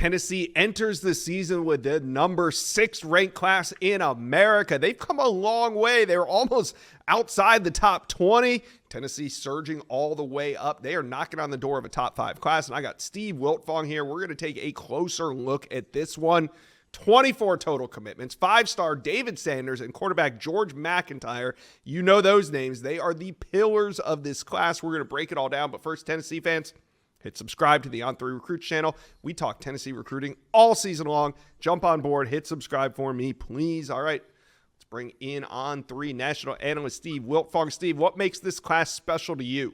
Tennessee enters the season with the number 6 ranked class in America. They've come a long way. They were almost outside the top 20. Tennessee surging all the way up. They are knocking on the door of a top 5 class. And I got Steve Wiltfong here. We're going to take a closer look at this one. 24 total commitments, 5-star David Sanders and quarterback George McIntyre. You know those names. They are the pillars of this class. We're going to break it all down. But first, Tennessee fans, hit subscribe to the On3 Recruits channel. We talk Tennessee recruiting all season long. Jump on board. Hit subscribe for me, please. All right, let's bring in On3 national analyst Steve Wiltfong. Steve, what makes this class special to you?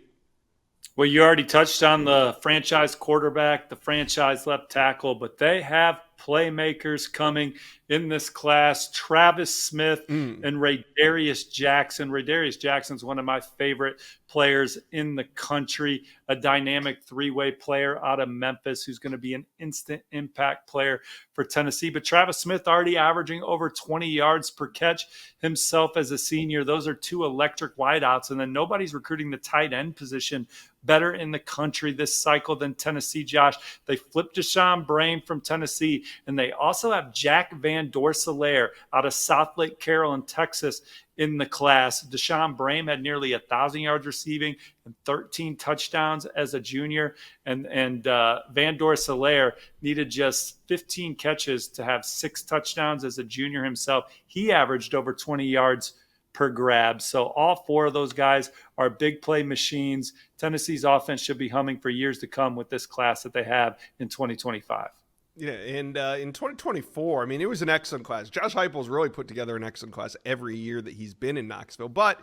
Well, you already touched on the franchise quarterback, the franchise left tackle, but they have playmakers coming in this class. Travis Smith and Raydarius Jackson. Raydarius Jackson's one of my favorite players in the country, a dynamic 3-way player out of Memphis who's going to be an instant impact player for Tennessee. But Travis Smith already averaging over 20 yards per catch himself as a senior. Those are 2 electric wideouts. And then nobody's recruiting the tight end position better in the country this cycle than Tennessee, Josh. They flipped Deshaun Brame from Tennessee, and they also have Jack Van Dorselaer out of Southlake Carroll in Texas in the class. Deshaun Brame had nearly 1,000 yards receiving and 13 touchdowns as a junior, and Van Dorselaer needed just 15 catches to have 6 touchdowns as a junior himself. He averaged over 20 yards per grab. So all 4 of those guys are big play machines. Tennessee's offense should be humming for years to come with this class that they have in 2025. Yeah, and in 2024, I mean, it was an excellent class. Josh Heupel's really put together an excellent class every year that he's been in Knoxville. But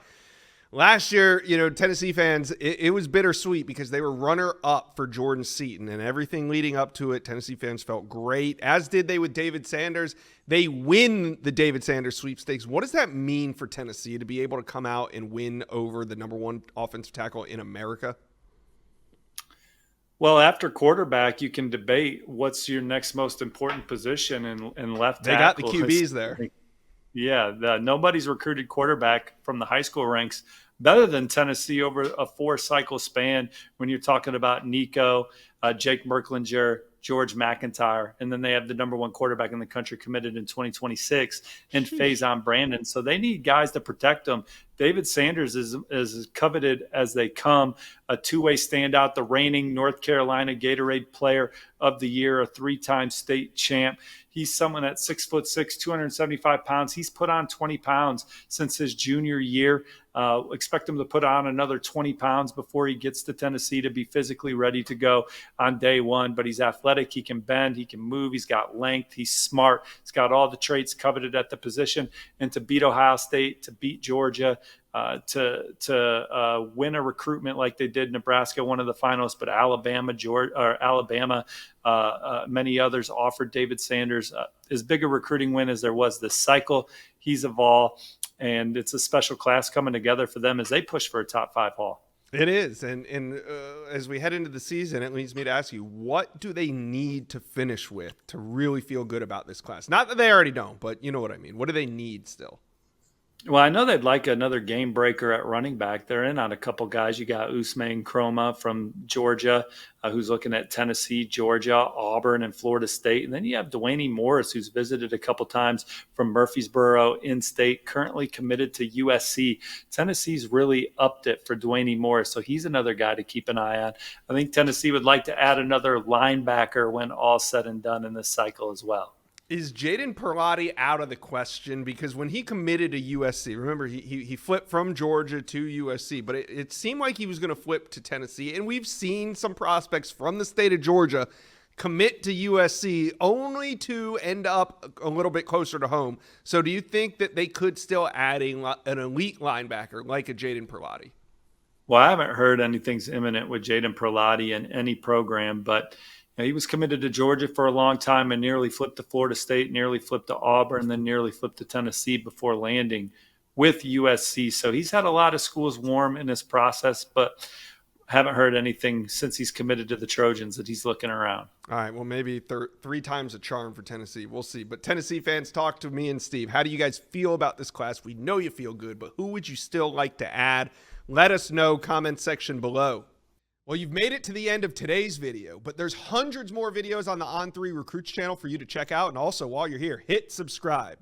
last year, Tennessee fans, it was bittersweet because they were runner-up for Jordan Seaton, and everything leading up to it, Tennessee fans felt great, as did they with David Sanders. They win the David Sanders sweepstakes. What does that mean for Tennessee to be able to come out and win over the number 1 offensive tackle in America? Well, after quarterback, you can debate what's your next most important position in left tackle. They got the QBs there. Yeah, nobody's recruited quarterback from the high school ranks better than Tennessee over a 4-cycle span when you're talking about Nico, Jake Merklinger, George McIntyre, and then they have the number 1 quarterback in the country committed in 2026 in Faison Brandon. So they need guys to protect them. David Sanders is as coveted as they come, a 2-way standout, the reigning North Carolina Gatorade Player of the Year, a 3-time state champ. He's someone at 6'6", 275 pounds. He's put on 20 pounds since his junior year. Expect him to put on another 20 pounds before he gets to Tennessee to be physically ready to go on day 1. But he's athletic. He can bend. He can move. He's got length. He's smart. He's got all the traits coveted at the position. And to beat Ohio State, to beat Georgia, to win a recruitment like they did Nebraska, one of the finalists, but Alabama, many others offered David Sanders as big a recruiting win as there was this cycle. He's a Vol, and it's a special class coming together for them as they push for a top 5 haul. It is, and as we head into the season, it leads me to ask you, what do they need to finish with to really feel good about this class? Not that they already don't, but you know what I mean. What do they need still? Well, I know they'd like another game breaker at running back. They're in on a couple guys. You got Usman Kroma from Georgia, who's looking at Tennessee, Georgia, Auburn, and Florida State. And then you have Dwayne Morris, who's visited a couple times from Murfreesboro in-state, currently committed to USC. Tennessee's really upped it for Dwayne Morris, so he's another guy to keep an eye on. I think Tennessee would like to add another linebacker when all said and done in this cycle as well. Is Jaden Perlotti out of the question? Because when he committed to USC, remember, he flipped from Georgia to USC, but it seemed like he was going to flip to Tennessee. And we've seen some prospects from the state of Georgia commit to USC only to end up a little bit closer to home. So do you think that they could still add an elite linebacker like a Jaden Perlotti? Well, I haven't heard anything's imminent with Jaden Perlotti in any program, but he was committed to Georgia for a long time and nearly flipped to Florida State, nearly flipped to Auburn, and then nearly flipped to Tennessee before landing with USC. So he's had a lot of schools warm in this process, but haven't heard anything since he's committed to the Trojans that he's looking around. All right, well, maybe 3 times a charm for Tennessee. We'll see. But Tennessee fans, talk to me and Steve. How do you guys feel about this class? We know you feel good, but who would you still like to add? Let us know. Comment section below. Well, you've made it to the end of today's video, but there's hundreds more videos on the On3 Recruits channel for you to check out. And also, while you're here, hit subscribe.